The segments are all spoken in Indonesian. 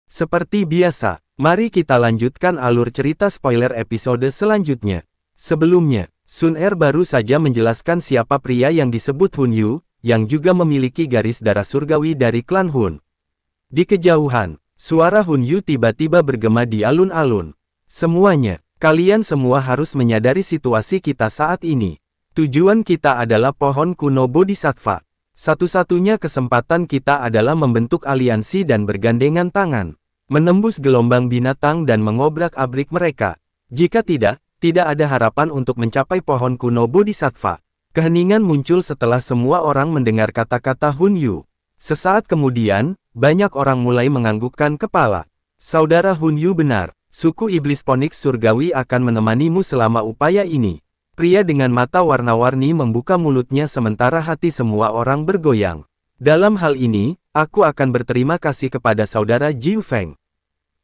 Seperti biasa, mari kita lanjutkan alur cerita spoiler episode selanjutnya. Sebelumnya, Sun Er baru saja menjelaskan siapa pria yang disebut Hun Yu, yang juga memiliki garis darah surgawi dari klan Hun. Di kejauhan, suara Hun Yu tiba-tiba bergema di alun-alun. Semuanya, kalian semua harus menyadari situasi kita saat ini. Tujuan kita adalah pohon kuno Bodhisattva. Satu-satunya kesempatan kita adalah membentuk aliansi dan bergandengan tangan, menembus gelombang binatang dan mengobrak-abrik mereka. Jika tidak ada harapan untuk mencapai pohon kuno Bodhisattva. Keheningan muncul setelah semua orang mendengar kata-kata Hun Yu. Sesaat kemudian, banyak orang mulai menganggukkan kepala. Saudara Hun Yu benar, suku iblis Phoenix surgawi akan menemanimu selama upaya ini. Pria dengan mata warna-warni membuka mulutnya sementara hati semua orang bergoyang. Dalam hal ini, aku akan berterima kasih kepada saudara Jiu Feng.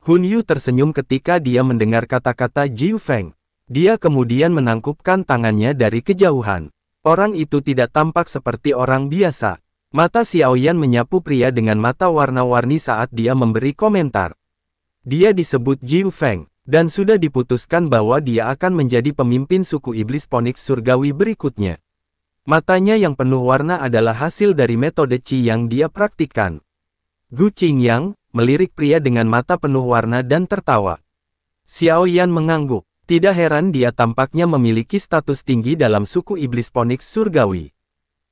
Hun Yu tersenyum ketika dia mendengar kata-kata Jiu Feng. Dia kemudian menangkupkan tangannya dari kejauhan. Orang itu tidak tampak seperti orang biasa. Mata Xiaoyan menyapu pria dengan mata warna-warni saat dia memberi komentar. Dia disebut Jiu Feng. Dan sudah diputuskan bahwa dia akan menjadi pemimpin suku iblis Phoenix surgawi berikutnya. Matanya yang penuh warna adalah hasil dari metode Qi yang dia praktikkan. Gu Qingyang melirik pria dengan mata penuh warna dan tertawa. Xiaoyan mengangguk. Tidak heran dia tampaknya memiliki status tinggi dalam suku iblis Phoenix surgawi.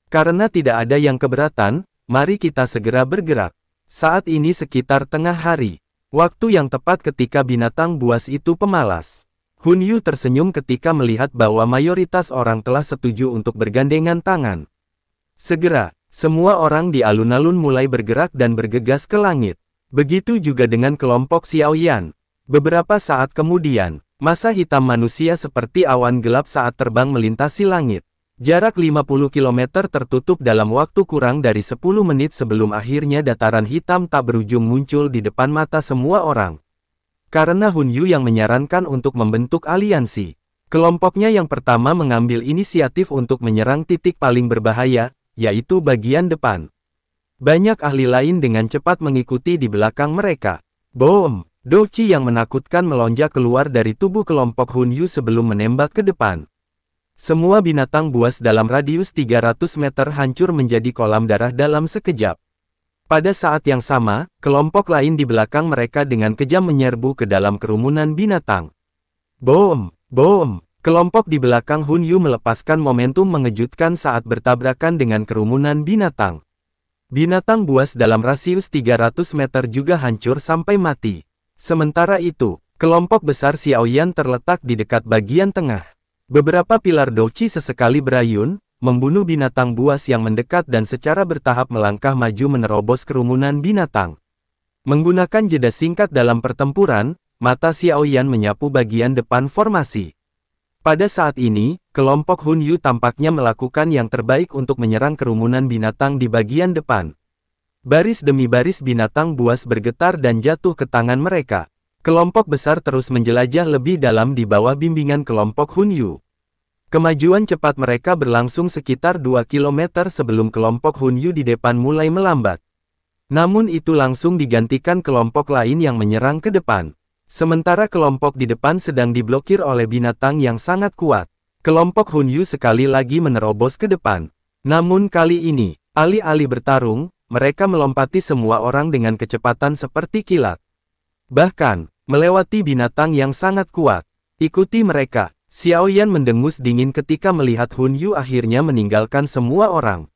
Karena tidak ada yang keberatan, mari kita segera bergerak. Saat ini sekitar tengah hari. Waktu yang tepat ketika binatang buas itu pemalas. Hun Yu tersenyum ketika melihat bahwa mayoritas orang telah setuju untuk bergandengan tangan. Segera, semua orang di alun-alun mulai bergerak dan bergegas ke langit. Begitu juga dengan kelompok Xiaoyan. Beberapa saat kemudian, masa hitam manusia seperti awan gelap saat terbang melintasi langit. Jarak 50 km tertutup dalam waktu kurang dari 10 menit sebelum akhirnya dataran hitam tak berujung muncul di depan mata semua orang. Karena Hun Yu yang menyarankan untuk membentuk aliansi, kelompoknya yang pertama mengambil inisiatif untuk menyerang titik paling berbahaya, yaitu bagian depan. Banyak ahli lain dengan cepat mengikuti di belakang mereka. Boom! Doci yang menakutkan melonjak keluar dari tubuh kelompok Hun Yu sebelum menembak ke depan. Semua binatang buas dalam radius 300 meter hancur menjadi kolam darah dalam sekejap. Pada saat yang sama, kelompok lain di belakang mereka dengan kejam menyerbu ke dalam kerumunan binatang. Boom! Boom! Kelompok di belakang Hun Yu melepaskan momentum mengejutkan saat bertabrakan dengan kerumunan binatang. Binatang buas dalam radius 300 meter juga hancur sampai mati. Sementara itu, kelompok besar Xiaoyan terletak di dekat bagian tengah. Beberapa pilar Douqi sesekali berayun, membunuh binatang buas yang mendekat dan secara bertahap melangkah maju menerobos kerumunan binatang. Menggunakan jeda singkat dalam pertempuran, mata Xiaoyan menyapu bagian depan formasi. Pada saat ini, kelompok Hun Yu tampaknya melakukan yang terbaik untuk menyerang kerumunan binatang di bagian depan. Baris demi baris binatang buas bergetar dan jatuh ke tangan mereka. Kelompok besar terus menjelajah lebih dalam di bawah bimbingan kelompok Hun Yu. Kemajuan cepat mereka berlangsung sekitar 2 km sebelum kelompok Hun Yu di depan mulai melambat. Namun itu langsung digantikan kelompok lain yang menyerang ke depan. Sementara kelompok di depan sedang diblokir oleh binatang yang sangat kuat. Kelompok Hun Yu sekali lagi menerobos ke depan. Namun kali ini, alih-alih bertarung, mereka melompati semua orang dengan kecepatan seperti kilat. Bahkan, melewati binatang yang sangat kuat. Ikuti mereka. Xiaoyan mendengus dingin ketika melihat Hun Yu akhirnya meninggalkan semua orang.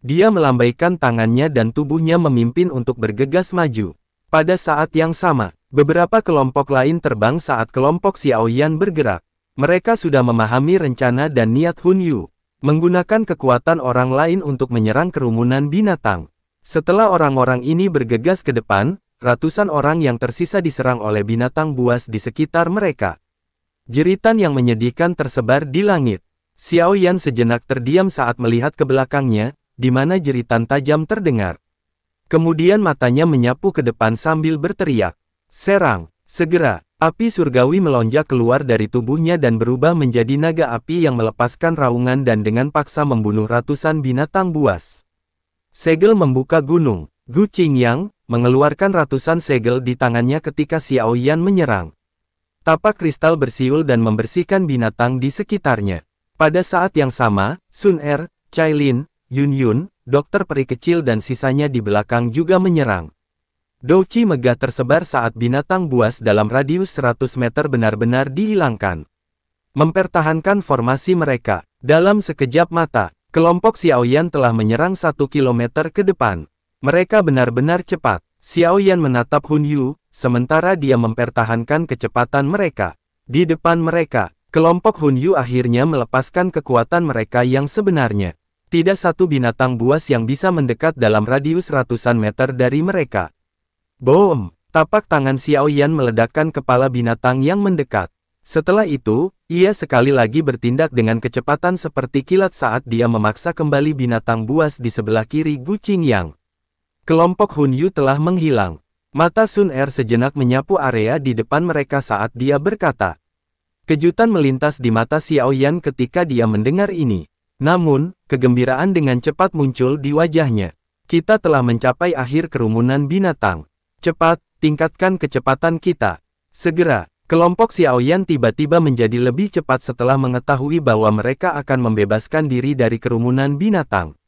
Dia melambaikan tangannya dan tubuhnya memimpin untuk bergegas maju. Pada saat yang sama, beberapa kelompok lain terbang saat kelompok Xiaoyan bergerak. Mereka sudah memahami rencana dan niat Hun Yu. Menggunakan kekuatan orang lain untuk menyerang kerumunan binatang. Setelah orang-orang ini bergegas ke depan, ratusan orang yang tersisa diserang oleh binatang buas di sekitar mereka. Jeritan yang menyedihkan tersebar di langit. Xiaoyan sejenak terdiam saat melihat ke belakangnya, di mana jeritan tajam terdengar. Kemudian matanya menyapu ke depan sambil berteriak. Serang! Segera, api surgawi melonjak keluar dari tubuhnya dan berubah menjadi naga api yang melepaskan raungan dan dengan paksa membunuh ratusan binatang buas. Segel membuka gunung. Gu Qingyang mengeluarkan ratusan segel di tangannya ketika Xiao Yan menyerang. Tapak kristal bersiul dan membersihkan binatang di sekitarnya. Pada saat yang sama, Sun Er, Cailin, Yun Yun, dokter peri kecil dan sisanya di belakang juga menyerang. Douci megah tersebar saat binatang buas dalam radius 100 meter benar-benar dihilangkan. Mempertahankan formasi mereka. Dalam sekejap mata, kelompok Xiao Yan telah menyerang 1 kilometer ke depan. Mereka benar-benar cepat. Xiao Yan menatap Hun Yu, sementara dia mempertahankan kecepatan mereka. Di depan mereka, kelompok Hun Yu akhirnya melepaskan kekuatan mereka yang sebenarnya. Tidak satu binatang buas yang bisa mendekat dalam radius ratusan meter dari mereka. Boom! Tapak tangan Xiao Yan meledakkan kepala binatang yang mendekat. Setelah itu, ia sekali lagi bertindak dengan kecepatan seperti kilat saat dia memaksa kembali binatang buas di sebelah kiri Gu Qingyang. Kelompok Hun Yu telah menghilang. Mata Sun Er sejenak menyapu area di depan mereka saat dia berkata. Kejutan melintas di mata Xiao Yan ketika dia mendengar ini. Namun, kegembiraan dengan cepat muncul di wajahnya. Kita telah mencapai akhir kerumunan binatang. Cepat, tingkatkan kecepatan kita. Segera. Kelompok Xiao Yan tiba-tiba menjadi lebih cepat setelah mengetahui bahwa mereka akan membebaskan diri dari kerumunan binatang.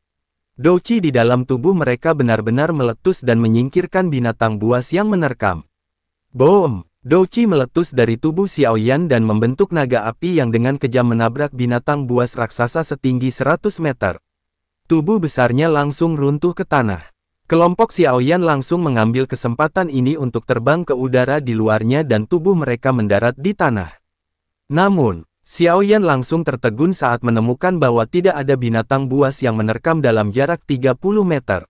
Douci di dalam tubuh mereka benar-benar meletus dan menyingkirkan binatang buas yang menerkam. Boom! Douci meletus dari tubuh Xiao Yan dan membentuk naga api yang dengan kejam menabrak binatang buas raksasa setinggi 100 meter. Tubuh besarnya langsung runtuh ke tanah. Kelompok Xiao Yan langsung mengambil kesempatan ini untuk terbang ke udara di luarnya dan tubuh mereka mendarat di tanah. Namun, Xiao Yan langsung tertegun saat menemukan bahwa tidak ada binatang buas yang menerkam dalam jarak 30 meter.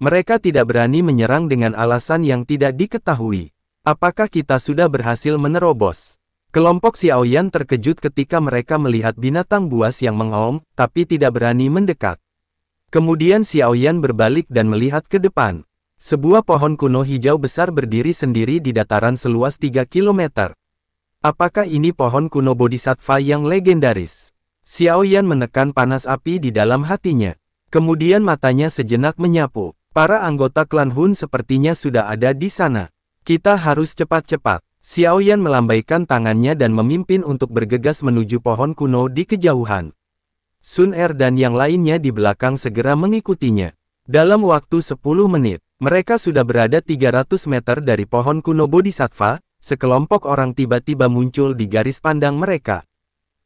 Mereka tidak berani menyerang dengan alasan yang tidak diketahui. Apakah kita sudah berhasil menerobos? Kelompok Xiao Yan terkejut ketika mereka melihat binatang buas yang mengaum, tapi tidak berani mendekat. Kemudian Xiao Yan berbalik dan melihat ke depan. Sebuah pohon kuno hijau besar berdiri sendiri di dataran seluas 3 km. Apakah ini pohon kuno Bodhisattva yang legendaris? Xiao Yan menekan panas api di dalam hatinya. Kemudian matanya sejenak menyapu. Para anggota klan Hun sepertinya sudah ada di sana. Kita harus cepat-cepat. Xiao Yan melambaikan tangannya dan memimpin untuk bergegas menuju pohon kuno di kejauhan. Sun Er dan yang lainnya di belakang segera mengikutinya. Dalam waktu 10 menit, mereka sudah berada 300 meter dari pohon kuno Bodhisattva. Sekelompok orang tiba-tiba muncul di garis pandang mereka.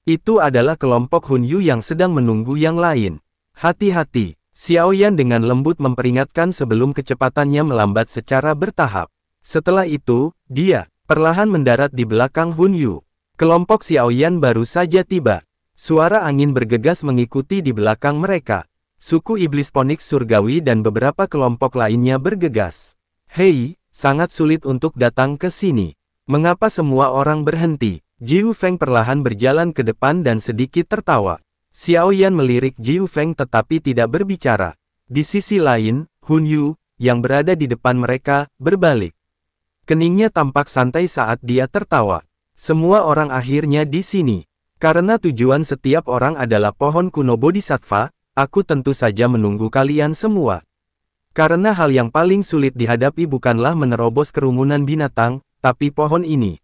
Itu adalah kelompok Hun Yu yang sedang menunggu yang lain. Hati-hati, Xiao Yan dengan lembut memperingatkan sebelum kecepatannya melambat secara bertahap. Setelah itu, dia perlahan mendarat di belakang Hun Yu. Kelompok Xiao Yan baru saja tiba. Suara angin bergegas mengikuti di belakang mereka. Suku Iblis Phoenix Surgawi dan beberapa kelompok lainnya bergegas. Hei, sangat sulit untuk datang ke sini. Mengapa semua orang berhenti? Jiu Feng perlahan berjalan ke depan dan sedikit tertawa. Xiao Yan melirik Jiu Feng tetapi tidak berbicara. Di sisi lain, Hun Yu, yang berada di depan mereka, berbalik. Keningnya tampak santai saat dia tertawa. Semua orang akhirnya di sini. Karena tujuan setiap orang adalah pohon kuno Bodhisattva, aku tentu saja menunggu kalian semua. Karena hal yang paling sulit dihadapi bukanlah menerobos kerumunan binatang, tapi pohon ini.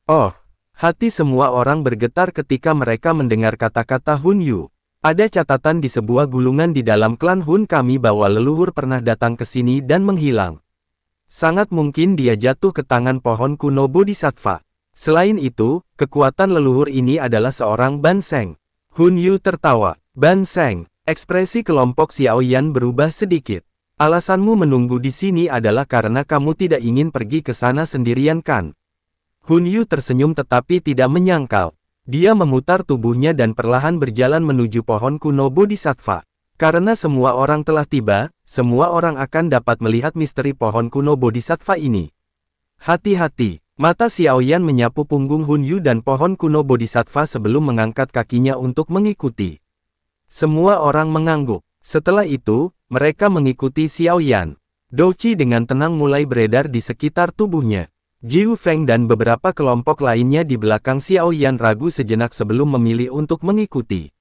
Oh, hati semua orang bergetar ketika mereka mendengar kata-kata Hun Yu. Ada catatan di sebuah gulungan di dalam klan Hun kami bahwa leluhur pernah datang ke sini dan menghilang. Sangat mungkin dia jatuh ke tangan pohon kuno Bodhisattva. Selain itu, kekuatan leluhur ini adalah seorang Ban Seng. Hun Yu tertawa. Ban Seng, ekspresi kelompok Xiao Yan berubah sedikit. Alasanmu menunggu di sini adalah karena kamu tidak ingin pergi ke sana sendirian kan? Hun Yu tersenyum tetapi tidak menyangkal. Dia memutar tubuhnya dan perlahan berjalan menuju pohon kuno Bodhisattva. Karena semua orang telah tiba, semua orang akan dapat melihat misteri pohon kuno Bodhisattva ini. Hati-hati. Mata Xiao Yan menyapu punggung Hun Yu dan pohon kuno Bodhisattva sebelum mengangkat kakinya untuk mengikuti. Semua orang mengangguk. Setelah itu, mereka mengikuti Xiao Yan. Douci dengan tenang mulai beredar di sekitar tubuhnya. Jiu Feng dan beberapa kelompok lainnya di belakang Xiao Yan ragu sejenak sebelum memilih untuk mengikuti.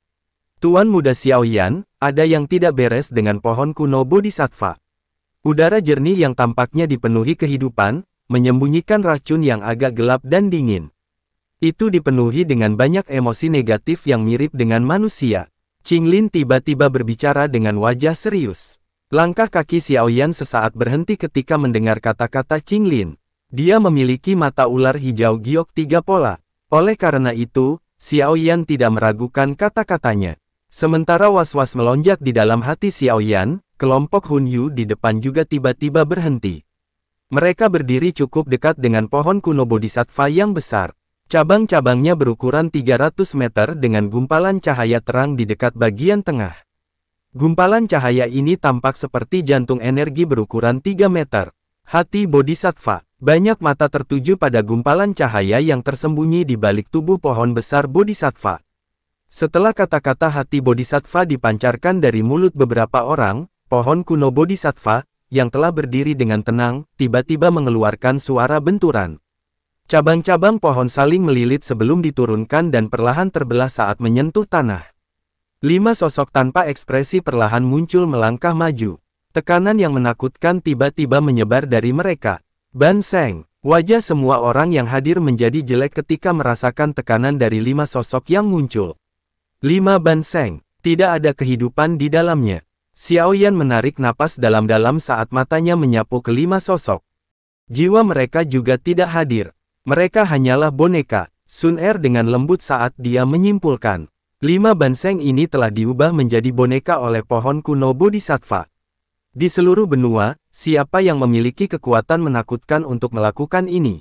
Tuan muda Xiao Yan, ada yang tidak beres dengan pohon kuno Bodhisattva. Udara jernih yang tampaknya dipenuhi kehidupan, menyembunyikan racun yang agak gelap dan dingin. Itu dipenuhi dengan banyak emosi negatif yang mirip dengan manusia. Qinglin tiba-tiba berbicara dengan wajah serius. Langkah kaki Xiaoyan sesaat berhenti ketika mendengar kata-kata Qinglin. Dia memiliki mata ular hijau giok 3 pola. Oleh karena itu, Xiaoyan tidak meragukan kata-katanya. Sementara was-was melonjak di dalam hati Xiaoyan, kelompok Hunyu di depan juga tiba-tiba berhenti. Mereka berdiri cukup dekat dengan pohon kuno Bodhisattva yang besar. Cabang-cabangnya berukuran 300 meter dengan gumpalan cahaya terang di dekat bagian tengah. Gumpalan cahaya ini tampak seperti jantung energi berukuran 3 meter. Hati Bodhisattva. Banyak mata tertuju pada gumpalan cahaya yang tersembunyi di balik tubuh pohon besar Bodhisattva. Setelah kata-kata hati Bodhisattva dipancarkan dari mulut beberapa orang, pohon kuno Bodhisattva, yang telah berdiri dengan tenang, tiba-tiba mengeluarkan suara benturan. Cabang-cabang pohon saling melilit sebelum diturunkan dan perlahan terbelah saat menyentuh tanah. 5 sosok tanpa ekspresi perlahan muncul melangkah maju. Tekanan yang menakutkan tiba-tiba menyebar dari mereka. Ban Seng, wajah semua orang yang hadir menjadi jelek ketika merasakan tekanan dari 5 sosok yang muncul. 5 Ban Seng, tidak ada kehidupan di dalamnya. Xiaoyan menarik napas dalam-dalam saat matanya menyapu ke-5 sosok. Jiwa mereka juga tidak hadir. Mereka hanyalah boneka. Sun Er dengan lembut saat dia menyimpulkan. 5 Ban Seng ini telah diubah menjadi boneka oleh pohon kuno Bodhisattva. Di seluruh benua, siapa yang memiliki kekuatan menakutkan untuk melakukan ini?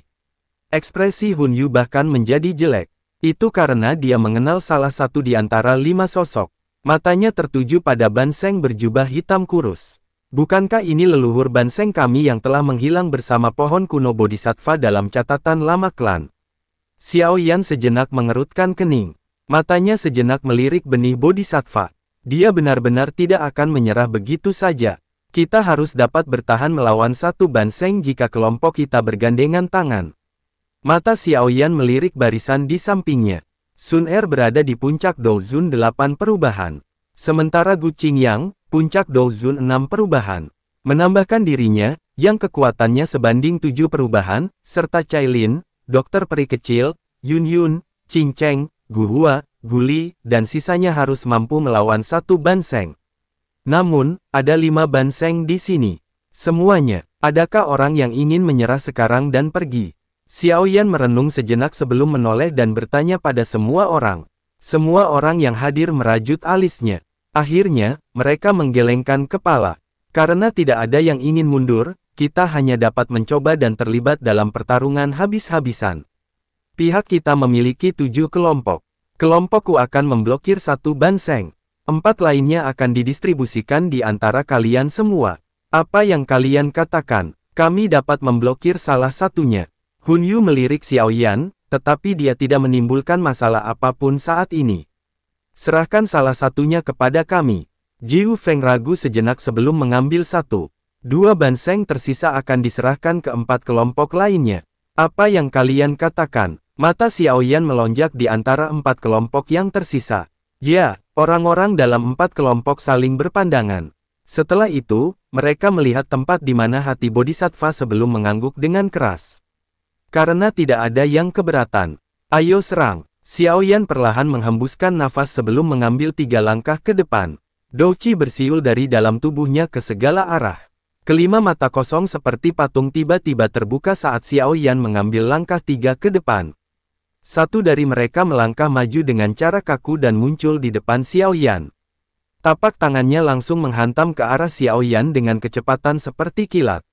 Ekspresi Hunyu bahkan menjadi jelek. Itu karena dia mengenal salah satu di antara 5 sosok. Matanya tertuju pada Ban Seng berjubah hitam kurus. Bukankah ini leluhur Ban Seng kami yang telah menghilang bersama pohon kuno Bodhisattva dalam catatan lama klan? Xiaoyan sejenak mengerutkan kening. Matanya sejenak melirik benih Bodhisattva. Dia benar-benar tidak akan menyerah begitu saja. Kita harus dapat bertahan melawan 1 Ban Seng jika kelompok kita bergandengan tangan. Mata Xiaoyan melirik barisan di sampingnya. Sun Er berada di puncak Douzun 8 perubahan. Sementara Gu Qingyang, puncak Douzun 6 perubahan. Menambahkan dirinya, yang kekuatannya sebanding 7 perubahan, serta Cailin, dokter peri kecil, Yun Yun, Qing Cheng, Gu Hua, Gu Li, dan sisanya harus mampu melawan 1 Ban Seng. Namun, ada 5 Ban Seng di sini. Semuanya, adakah orang yang ingin menyerah sekarang dan pergi? Xiaoyan merenung sejenak sebelum menoleh dan bertanya pada semua orang. Semua orang yang hadir merajut alisnya. Akhirnya, mereka menggelengkan kepala. Karena tidak ada yang ingin mundur, kita hanya dapat mencoba dan terlibat dalam pertarungan habis-habisan. Pihak kita memiliki 7 kelompok. Kelompokku akan memblokir 1 Ban Seng. 4 lainnya akan didistribusikan di antara kalian semua. Apa yang kalian katakan? Kami dapat memblokir salah satunya. Hunyu melirik Xiaoyan, tetapi dia tidak menimbulkan masalah apapun saat ini. Serahkan salah satunya kepada kami. Jiu Feng ragu sejenak sebelum mengambil 1. 2 Ban Seng tersisa akan diserahkan ke 4 kelompok lainnya. Apa yang kalian katakan? Mata Xiaoyan melonjak di antara 4 kelompok yang tersisa. Ya, orang-orang dalam 4 kelompok saling berpandangan. Setelah itu, mereka melihat tempat di mana hati Bodhisattva sebelum mengangguk dengan keras. Karena tidak ada yang keberatan. Ayo serang. Xiaoyan perlahan menghembuskan nafas sebelum mengambil 3 langkah ke depan. Douqi bersiul dari dalam tubuhnya ke segala arah. Kelima mata kosong seperti patung tiba-tiba terbuka saat Xiaoyan mengambil langkah 3 ke depan. Satu dari mereka melangkah maju dengan cara kaku dan muncul di depan Xiaoyan. Tapak tangannya langsung menghantam ke arah Xiaoyan dengan kecepatan seperti kilat.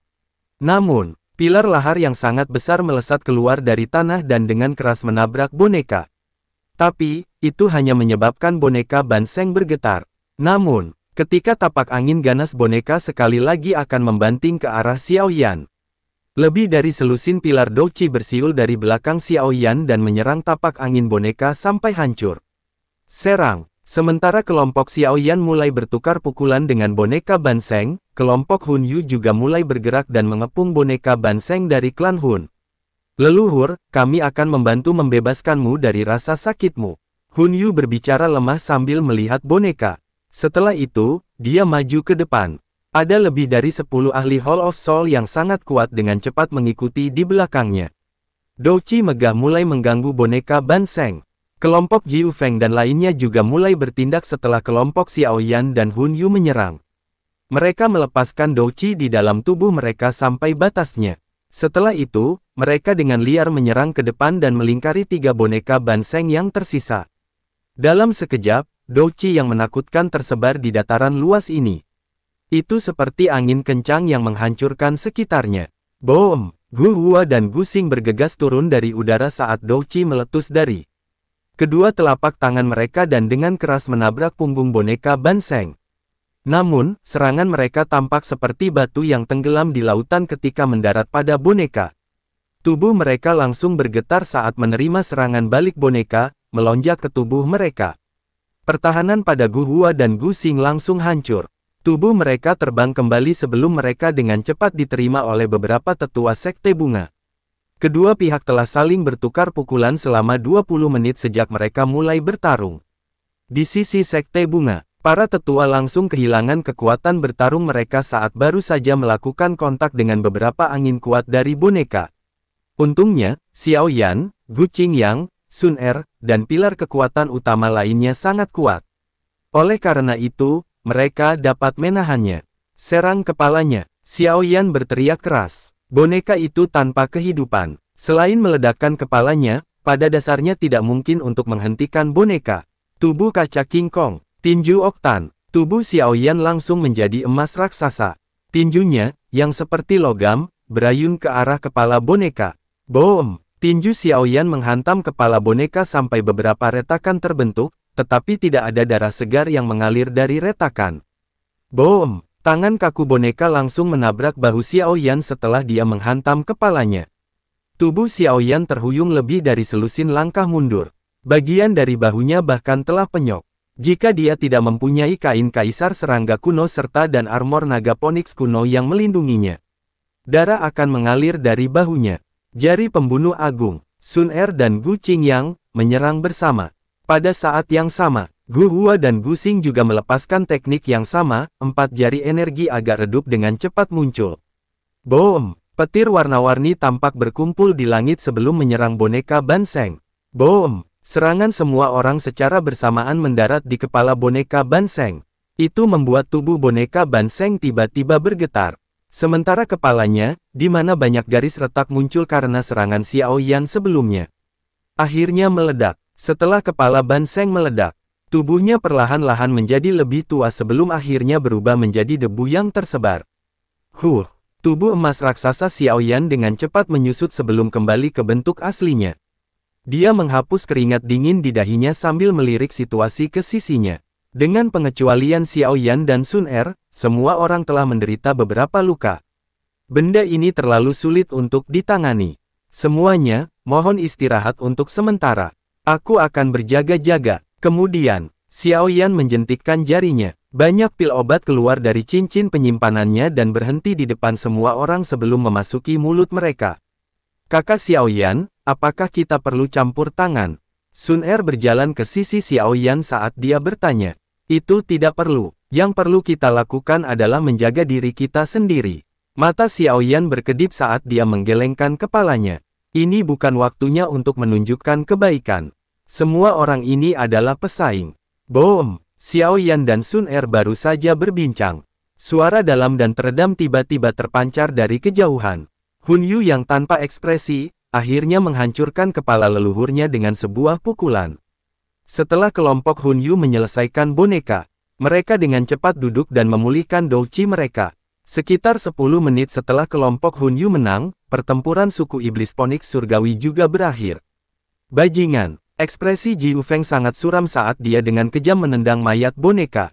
Namun, pilar lahar yang sangat besar melesat keluar dari tanah dan dengan keras menabrak boneka. Tapi, itu hanya menyebabkan boneka Ban Seng bergetar. Namun, ketika tapak angin ganas boneka sekali lagi akan membanting ke arah Xiaoyan. Lebih dari selusin pilar Douqi bersiul dari belakang Xiaoyan dan menyerang tapak angin boneka sampai hancur. Serang. Sementara kelompok Xiaoyan mulai bertukar pukulan dengan boneka Ban Seng, kelompok Hunyu juga mulai bergerak dan mengepung boneka Ban Seng dari klan Hun. Leluhur, kami akan membantu membebaskanmu dari rasa sakitmu. Hunyu berbicara lemah sambil melihat boneka. Setelah itu, dia maju ke depan. Ada lebih dari 10 ahli Hall of Soul yang sangat kuat dengan cepat mengikuti di belakangnya. Douchi megah mulai mengganggu boneka Ban Sheng. Kelompok Jiu Feng dan lainnya juga mulai bertindak setelah kelompok Xiao Yan dan Hun Yu menyerang. Mereka melepaskan Douchi di dalam tubuh mereka sampai batasnya. Setelah itu, mereka dengan liar menyerang ke depan dan melingkari 3 boneka Ban Sheng yang tersisa. Dalam sekejap, Douchi yang menakutkan tersebar di dataran luas ini. Itu seperti angin kencang yang menghancurkan sekitarnya. Boom! Gu Hua dan Gu Xing bergegas turun dari udara saat Douchi meletus dari kedua telapak tangan mereka dan dengan keras menabrak punggung boneka Ban Sheng. Namun, serangan mereka tampak seperti batu yang tenggelam di lautan ketika mendarat pada boneka. Tubuh mereka langsung bergetar saat menerima serangan balik boneka, melonjak ke tubuh mereka. Pertahanan pada Gu Hua dan Gu Xing langsung hancur. Tubuh mereka terbang kembali sebelum mereka dengan cepat diterima oleh beberapa tetua Sekte Bunga. Kedua pihak telah saling bertukar pukulan selama 20 menit sejak mereka mulai bertarung. Di sisi Sekte Bunga, para tetua langsung kehilangan kekuatan bertarung mereka saat baru saja melakukan kontak dengan beberapa angin kuat dari boneka. Untungnya, Xiao Yan, Gu Qingyang, Sun Er, dan pilar kekuatan utama lainnya sangat kuat. Oleh karena itu, mereka dapat menahannya. Serang kepalanya. Xiao Yan berteriak keras. Boneka itu tanpa kehidupan. Selain meledakkan kepalanya, pada dasarnya tidak mungkin untuk menghentikan boneka. Tubuh kaca King Kong. Tinju Oktan. Tubuh Xiao Yan langsung menjadi emas raksasa. Tinjunya, yang seperti logam, berayun ke arah kepala boneka. Boom! Tinju Xiao Yan menghantam kepala boneka sampai beberapa retakan terbentuk, tetapi tidak ada darah segar yang mengalir dari retakan. Boom! Tangan kaku boneka langsung menabrak bahu Xiao Yan setelah dia menghantam kepalanya. Tubuh Xiao Yan terhuyung lebih dari selusin langkah mundur. Bagian dari bahunya bahkan telah penyok. Jika dia tidak mempunyai kain kaisar serangga kuno serta dan armor naga Phoenix kuno yang melindunginya, darah akan mengalir dari bahunya. Jari pembunuh agung, Sun Er dan Gu Qingyang, menyerang bersama. Pada saat yang sama, Gu Hua dan Gu Xing juga melepaskan teknik yang sama, 4 jari energi agak redup dengan cepat muncul. Boom! Petir warna-warni tampak berkumpul di langit sebelum menyerang boneka Ban Sheng. Boom! Serangan semua orang secara bersamaan mendarat di kepala boneka Ban Sheng. Itu membuat tubuh boneka Ban Sheng tiba-tiba bergetar. Sementara kepalanya, di mana banyak garis retak muncul karena serangan Xiao Yan sebelumnya, akhirnya meledak. Setelah kepala Ban Sheng meledak, tubuhnya perlahan-lahan menjadi lebih tua sebelum akhirnya berubah menjadi debu yang tersebar. Tubuh emas raksasa Xiao Yan dengan cepat menyusut sebelum kembali ke bentuk aslinya. Dia menghapus keringat dingin di dahinya sambil melirik situasi ke sisinya. Dengan pengecualian Xiao Yan dan Sun Er, semua orang telah menderita beberapa luka. Benda ini terlalu sulit untuk ditangani. Semuanya, mohon istirahat untuk sementara. Aku akan berjaga-jaga. Kemudian, Xiao Yan menjentikkan jarinya. Banyak pil obat keluar dari cincin penyimpanannya dan berhenti di depan semua orang sebelum memasuki mulut mereka. Kakak Xiao Yan, apakah kita perlu campur tangan? Sun Er berjalan ke sisi Xiao Yan saat dia bertanya. Itu tidak perlu. Yang perlu kita lakukan adalah menjaga diri kita sendiri. Mata Xiao Yan berkedip saat dia menggelengkan kepalanya. Ini bukan waktunya untuk menunjukkan kebaikan. Semua orang ini adalah pesaing. Boom! Xiao Yan dan Sun Er baru saja berbincang. Suara dalam dan teredam tiba-tiba terpancar dari kejauhan. Hun Yu yang tanpa ekspresi, akhirnya menghancurkan kepala leluhurnya dengan sebuah pukulan. Setelah kelompok Hun Yu menyelesaikan boneka, mereka dengan cepat duduk dan memulihkan douchi mereka. Sekitar 10 menit setelah kelompok Hun Yu menang, pertempuran suku iblis Phoenix surgawi juga berakhir. Bajingan! Ekspresi Jiu Feng sangat suram saat dia dengan kejam menendang mayat boneka.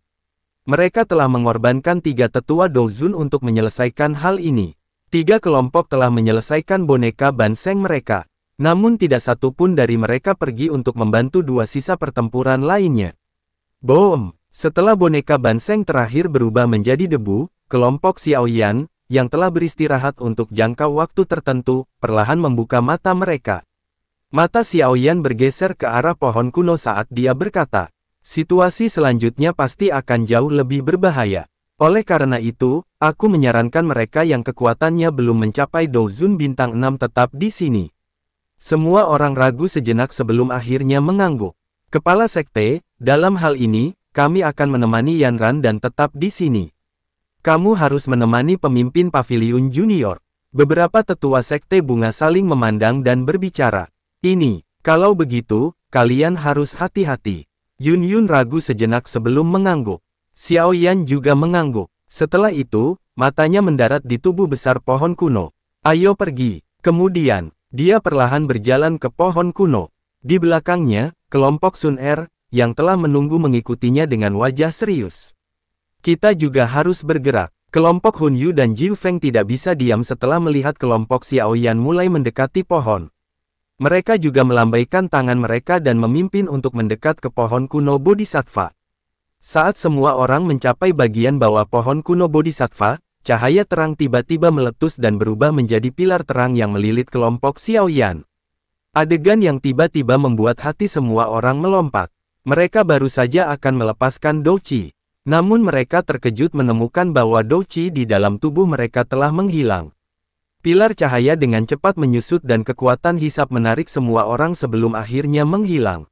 Mereka telah mengorbankan 3 tetua Douzun untuk menyelesaikan hal ini. 3 kelompok telah menyelesaikan boneka Ban Sheng mereka. Namun tidak satu pun dari mereka pergi untuk membantu 2 sisa pertempuran lainnya. Boom! Setelah boneka Ban Sheng terakhir berubah menjadi debu, kelompok Xiao Yan, yang telah beristirahat untuk jangka waktu tertentu, perlahan membuka mata mereka. Mata Xiao Yan bergeser ke arah pohon kuno saat dia berkata, situasi selanjutnya pasti akan jauh lebih berbahaya. Oleh karena itu, aku menyarankan mereka yang kekuatannya belum mencapai Douzun bintang 6 tetap di sini. Semua orang ragu sejenak sebelum akhirnya mengangguk. Kepala sekte, dalam hal ini, kami akan menemani Yanran dan tetap di sini. Kamu harus menemani pemimpin paviliun junior. Beberapa tetua sekte bunga saling memandang dan berbicara. Ini, kalau begitu, kalian harus hati-hati. Yun Yun ragu sejenak sebelum mengangguk. Xiao Yan juga mengangguk. Setelah itu, matanya mendarat di tubuh besar pohon kuno. Ayo pergi. Kemudian, dia perlahan berjalan ke pohon kuno. Di belakangnya, kelompok Sun Er, yang telah menunggu mengikutinya dengan wajah serius. Kita juga harus bergerak. Kelompok Hun Yu dan Jiu Feng tidak bisa diam setelah melihat kelompok Xiao Yan mulai mendekati pohon. Mereka juga melambaikan tangan mereka dan memimpin untuk mendekat ke pohon kuno Bodhisattva. Saat semua orang mencapai bagian bawah pohon kuno Bodhisattva, cahaya terang tiba-tiba meletus dan berubah menjadi pilar terang yang melilit kelompok Xiao Yan. Adegan yang tiba-tiba membuat hati semua orang melompat. Mereka baru saja akan melepaskan Dou Qi. Namun mereka terkejut menemukan bahwa Dou Qi di dalam tubuh mereka telah menghilang. Pilar cahaya dengan cepat menyusut dan kekuatan hisap menarik semua orang sebelum akhirnya menghilang.